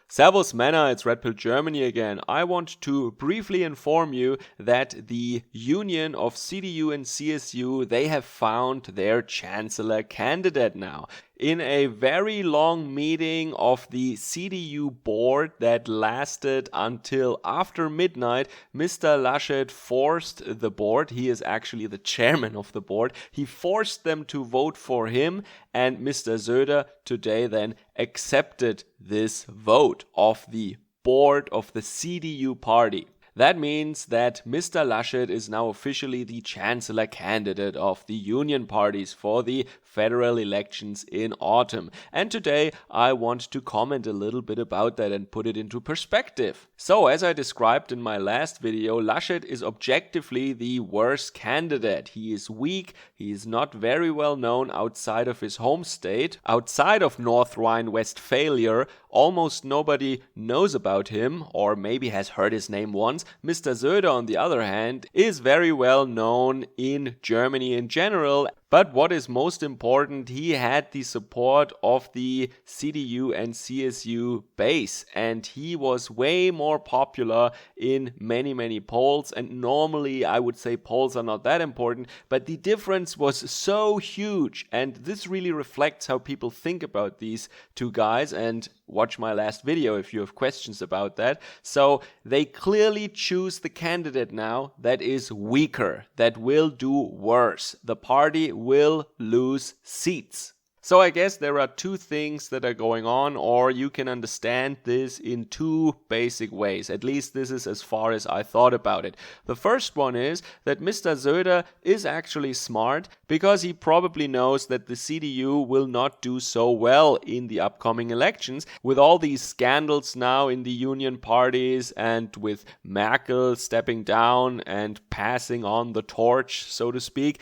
Servus Männer, it's Red Pill Germany again. I want to briefly inform you that the union of CDU and CSU, they have found their Chancellor candidate now. In a very long meeting of the CDU board that lasted until after midnight, Mr. Laschet forced the board, he is actually the chairman of the board, he forced them to vote for him, and Mr. Söder today then accepted this vote of the board of the CDU party. That means that Mr. Laschet is now officially the Chancellor candidate of the union parties for the federal elections in autumn. And today I want to comment a little bit about that and put it into perspective. So, as I described in my last video, Laschet is objectively the worst candidate. He is weak, he is not very well known outside of his home state. Outside of North Rhine-Westphalia, almost nobody knows about him, or maybe has heard his name once. Mr. Söder, on the other hand, is very well known in Germany in general. But what is most important, he had the support of the CDU and CSU base, and he was way more popular in many polls. And normally I would say polls are not that important, but the difference was so huge, and this really reflects how people think about these two guys. And watch my last video if you have questions about that. So they clearly choose the candidate now that is weaker, that will do worse. The party will lose seats. So I guess there are two things that are going on, or you can understand this in two basic ways. At least this is as far as I thought about it. The first one is that Mr. Söder is actually smart because he probably knows that the CDU will not do so well in the upcoming elections. With all these scandals now in the union parties and with Merkel stepping down and passing on the torch, so to speak.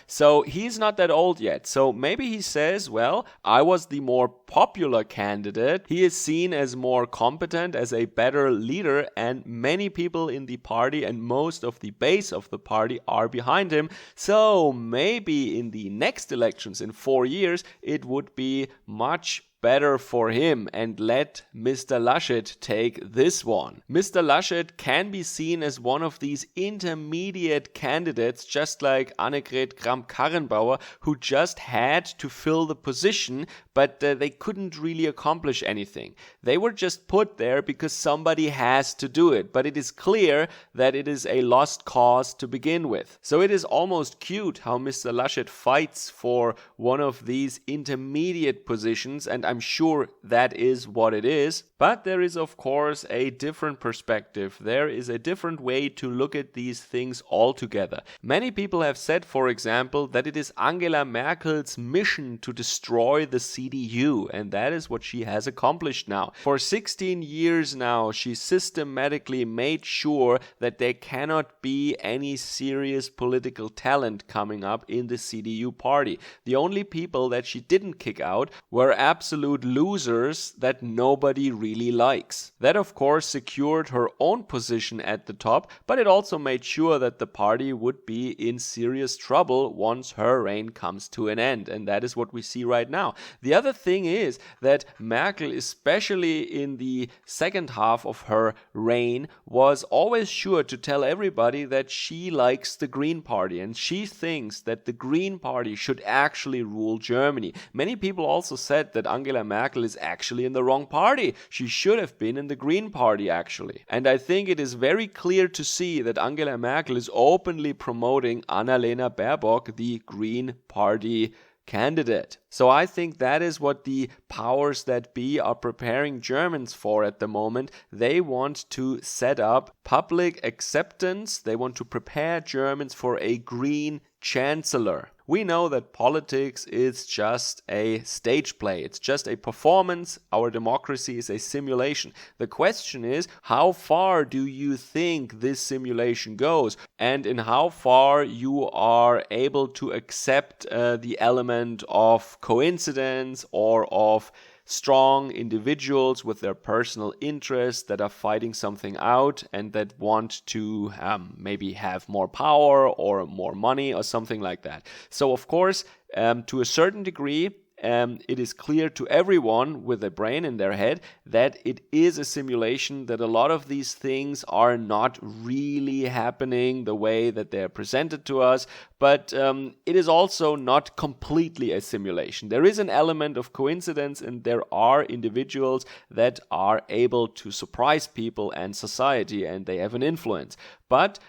So he's not that old yet. So maybe he says, well, I was the more popular candidate. He is seen as more competent, as a better leader, and many people in the party and most of the base of the party are behind him. So maybe in the next elections in 4 years, it would be much better for him and let Mr. Laschet take this one. Mr. Laschet can be seen as one of these intermediate candidates, just like Annegret Kramp-Karrenbauer, who just had to fill the position, but they couldn't really accomplish anything. They were just put there because somebody has to do it, but it is clear that it is a lost cause to begin with. So it is almost cute how Mr. Laschet fights for one of these intermediate positions, and I'm sure that is what it is. But there is, of course, a different perspective. There is a different way to look at these things altogether. Many people have said, for example, that it is Angela Merkel's mission to destroy the CDU, and that is what she has accomplished now. For 16 years now, she systematically made sure that there cannot be any serious political talent coming up in the CDU party. The only people that she didn't kick out were absolute losers that nobody really likes. That, of course, secured her own position at the top, but it also made sure that the party would be in serious trouble once her reign comes to an end, and that is what we see right now. The other thing is that Merkel, especially in the second half of her reign, was always sure to tell everybody that she likes the Green Party, and she thinks that the Green Party should actually rule Germany. Many people also said that Angela Merkel is actually in the wrong party. She should have been in the Green Party, actually. And I think it is very clear to see that Angela Merkel is openly promoting Annalena Baerbock, the Green Party candidate. So I think that is what the powers that be are preparing Germans for at the moment. They want to set up public acceptance. They want to prepare Germans for a green chancellor. We know that politics is just a stage play. It's just a performance. Our democracy is a simulation. The question is, how far do you think this simulation goes? And in how far you are able to accept the element of coincidence or of strong individuals with their personal interests that are fighting something out and that want to maybe have more power or more money or something like that. So of course, to a certain degree, it is clear to everyone with a brain in their head that it is a simulation, that a lot of these things are not really happening the way that they're presented to us, but it is also not completely a simulation. There is an element of coincidence, and there are individuals that are able to surprise people and society, and they have an influence. But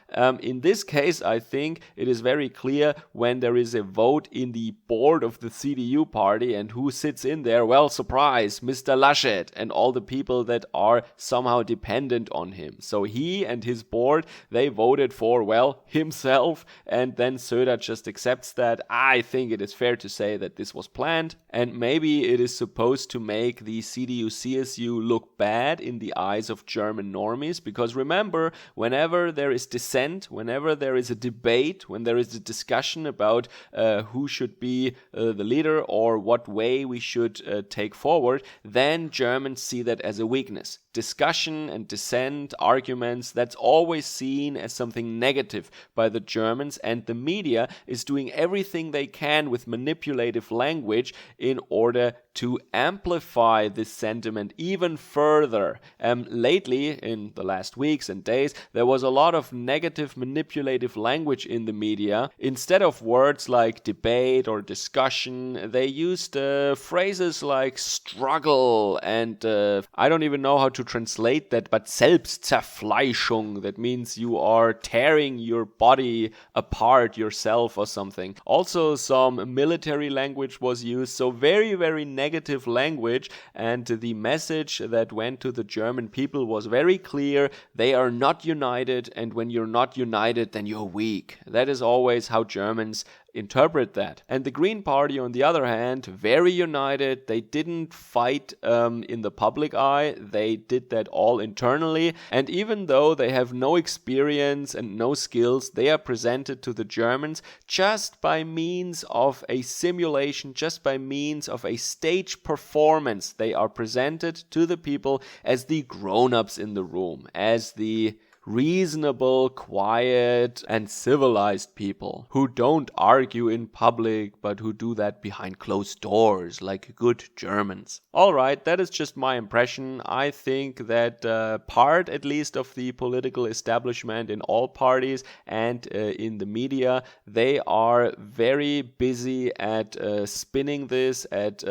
in this case, I think it is very clear when there is a vote in the board of the CDU party, and who sits in there? Well, surprise, Mr. Laschet and all the people that are somehow dependent on him. So he and his board, they voted for, well, himself, and then Söder just accepts that. I think it is fair to say that this was planned, and maybe it is supposed to make the CDU-CSU look bad in the eyes of German normies, because remember, whenever there is dissent, whenever there is a debate, when there is a discussion about who should be the leader or what way we should take forward, then Germans see that as a weakness. Discussion and dissent, arguments, that's always seen as something negative by the Germans, and the media is doing everything they can with manipulative language in order to amplify this sentiment even further. Lately, in the last weeks and days, there was a lot of negative manipulative language in the media. Instead of words like debate or discussion, they used phrases like struggle and I don't even know how to translate that, but Selbstzerfleischung, that means you are tearing your body apart yourself or something. Also, some military language was used, so very, very negative language, and the message that went to the German people was very clear. They are not united, and when you're not united, then you're weak. That is always how Germans interpret that. And the Green Party, on the other hand, very united. They didn't fight in the public eye. They did that all internally. And even though they have no experience and no skills, they are presented to the Germans just by means of a simulation, just by means of a stage performance. They are presented to the people as the grown-ups in the room, as the reasonable, quiet, and civilized people who don't argue in public, but who do that behind closed doors like good Germans. Alright, that is just my impression. I think that part, at least, of the political establishment in all parties and in the media, they are very busy at spinning this, at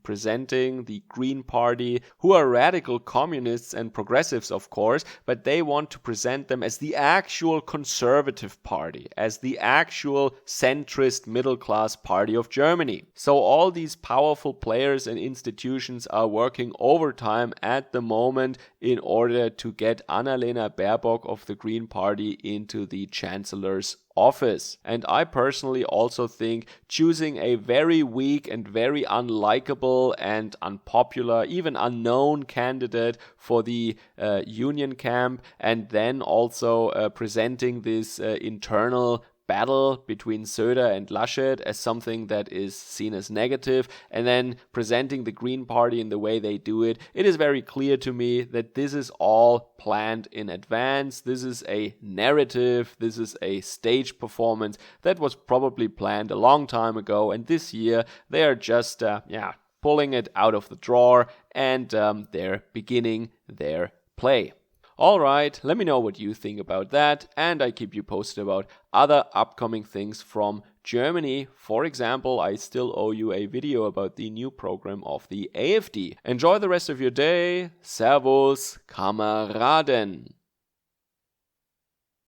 presenting the Green Party, who are radical communists and progressives, of course, but they want to present them as the actual conservative party, as the actual centrist middle-class party of Germany. So all these powerful players and institutions are working overtime at the moment in order to get Annalena Baerbock of the Green Party into the Chancellor's office. And I personally also think choosing a very weak and very unlikable and unpopular, even unknown candidate for the union camp, and then also presenting this internal battle between Söder and Laschet as something that is seen as negative, and then presenting the Green Party in the way they do it, it is very clear to me that this is all planned in advance. This is a narrative, this is a stage performance that was probably planned a long time ago, and this year they are just pulling it out of the drawer, and they're beginning their play. Alright, let me know what you think about that, and I keep you posted about other upcoming things from Germany. For example, I still owe you a video about the new program of the AfD. Enjoy the rest of your day. Servus, Kameraden.